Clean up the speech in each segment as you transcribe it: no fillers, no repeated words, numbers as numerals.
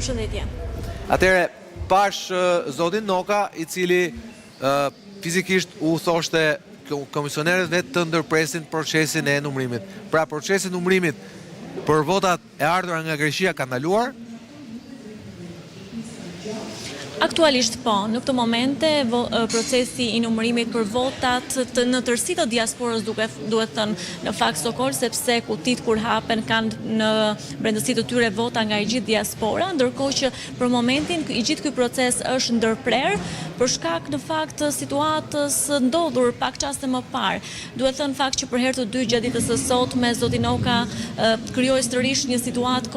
Përshëndetje. Atëre, pash zotin Noka, i cili fizikisht u thoshte komisionerët vetë të ndërpresin procesin e numrimit. Pra procesin numrimit për votat e ardhura nga Greqia ka ndaluar? Aktualisht po, në këtë momente procesi i numërimit për votat në tërësi të diasporës duhet thënë në fakt Stokholm, sepse kutit kur hapen kanë në brendësi të tyre vota nga i gjithë diaspora, ndërkohë që për momentin i gjithë ky proces është ndërprer për shkak në fakt situatës ndodhur pak çaste më parë. Duhet thënë fakt që për herë të dytë gjatë ditës së sotme zoti Noka krijoi sërish një situatë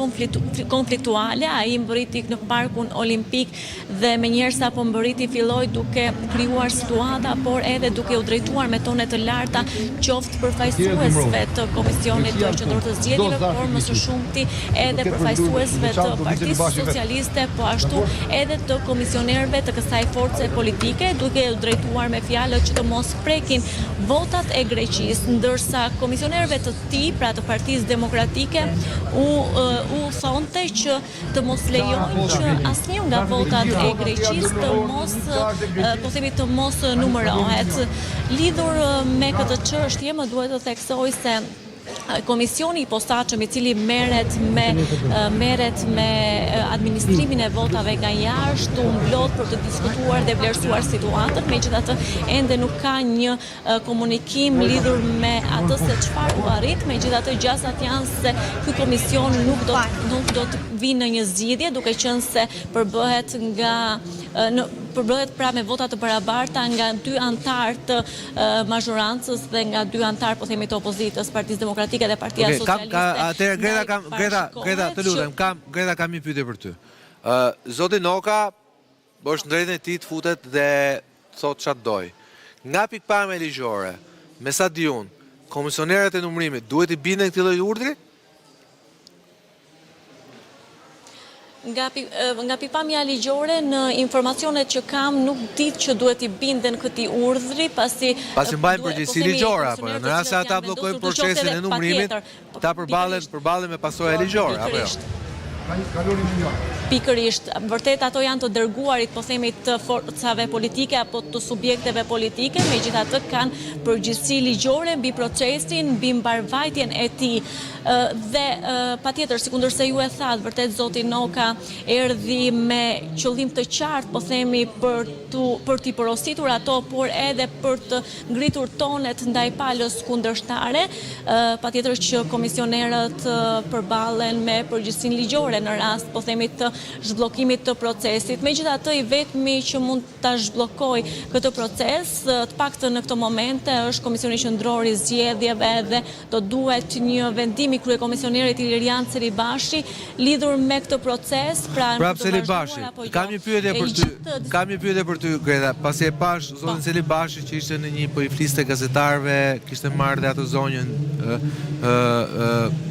konfliktuale, ai mbërriti në parkun olimpik dhe me njerë sa po mbërriti filloi duke krijuar situata, por edhe duke u drejtuar me tone të larta qoftë përfaqësuesve të Komisionit të Qendror të Zgjedhjeve, por më së shumti edhe përfaqësuesve të Partisë Socialiste, po ashtu edhe të komisionerëve të kësaj force politike, duke u drejtuar me fjalët që të mos prekin votat e Greqisë, ndërsa komisionerëve të tij, pra të Partisë Demokratike, u thonte që të mos lejojnë që asnjë nga votat e Greqisë të mos, po themi të mos numërohet. Lidhur me këtë çështje, më duhet të theksoj se Komisioni i posaçëm i cili merret me administrimin e votave nga jashtë u mblodh për të diskutuar dhe vlerësuar situatën, megjithatë ende nuk ka një komunikim lidhur me atë se çfarë u arrit, megjithatë gjasat janë se ky komision nuk do të vinë në një zgjidhje, duke qenë se përbëhet pra me vota të barabarta nga 2 antar të mazhorancës dhe nga 2 antar, po themi, të opozitës, Partisë Demokratike dhe Partia Socialiste. Atëherë Greta, të lutem, Greta kam një pyetje për ty. Zoti Noka është në drejtën e tij të futet dhe thot çfarë doj. Nga pikpamja ligjore, me sa di unë, komisionerët e numërimit duhet i bindën këtij lloji urdhri? Nga pikpamja ligjore, në informacionet që kam nuk ditë që duhet i binden këtij urdhri, pasi mbajnë përgjegjësi ligjore, apo në rast se ata bllokojnë procesin e numërimit, ta përballen me pasojë ligjore, apo jo? Pikërisht, vërtet ato janë të dërguarit, po themi, të forcave politike apo të subjekteve politike, megjithatë kanë përgjegjësi ligjore mbi procesin, mbi mbarvajtjen e tij. Dhe patjetër, sikundërse ju e thatë, vërtet zoti Noka erdhi me qëllim të qartë, po themi, për t'i porositur ato, por edhe për të ngritur tonet ndaj palës kundërshtare, patjetër që komisionerët përballen me përgjegjësinë ligjore në rast, po themi, të zhbllokimit të procesit. Megjithatë, i vetmi që mund ta zhbllokoj këtë proces, të paktën në këtë momente, është Komisioni Qendror i Zgjedhjeve dhe do duhet një vendim i kryekomisionerit Ilirian Celibashi lidhur me këtë proces. Pra Celibashi, kam një pyetje për ty, Greta, pasi e pash zotin Celibashi që ishte në një, po i fliste gazetarëve, kishte marrë dhe atë zonjën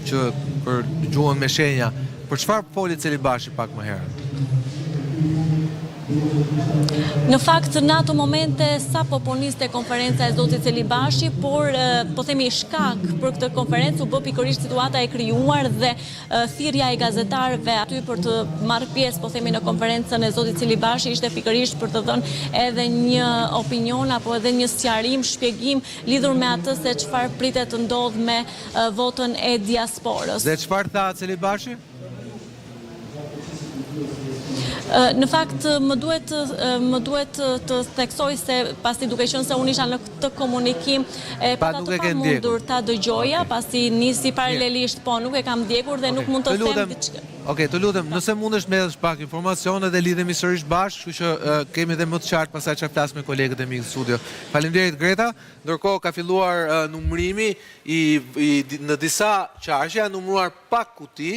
që për gjuhën me shenja. Për çfarë foli Celibashi pak më herët? Në fakt, në ato momente sa po poniste konferenca e zotit Celibashi, por po themi shkak për këtë konferencë u bë pikërisht situata e krijuar dhe thirrja e gazetarëve aty për të marrë pjesë, po themi, në konferencën e zotit Celibashi ishte pikërisht për të dhënë edhe një opinion apo edhe një sqarim, shpjegim lidhur me atë se çfarë pritet të ndodhë me votën e diasporës. Dhe çfarë tha Celibashi? Në fakt, më duhet të theksoj se pasi duke qenë se unë isha në këtë komunikim, pata të pa mundur ta dëgjoja, pasi nisi paralelisht, po nuk e kam ndjekur dhe nuk mund të them diçka. Okej, të lutem, nëse mundesh me edhe pak informacione dhe lidhemi sërish bashkë, kështu që kemi edhe më të qartë pasaj çfarë flas me kolegët e mi në studio. Faleminderit Greta, ndërkohë ka filluar numërimi në disa qarqe, janë numëruar pak kuti.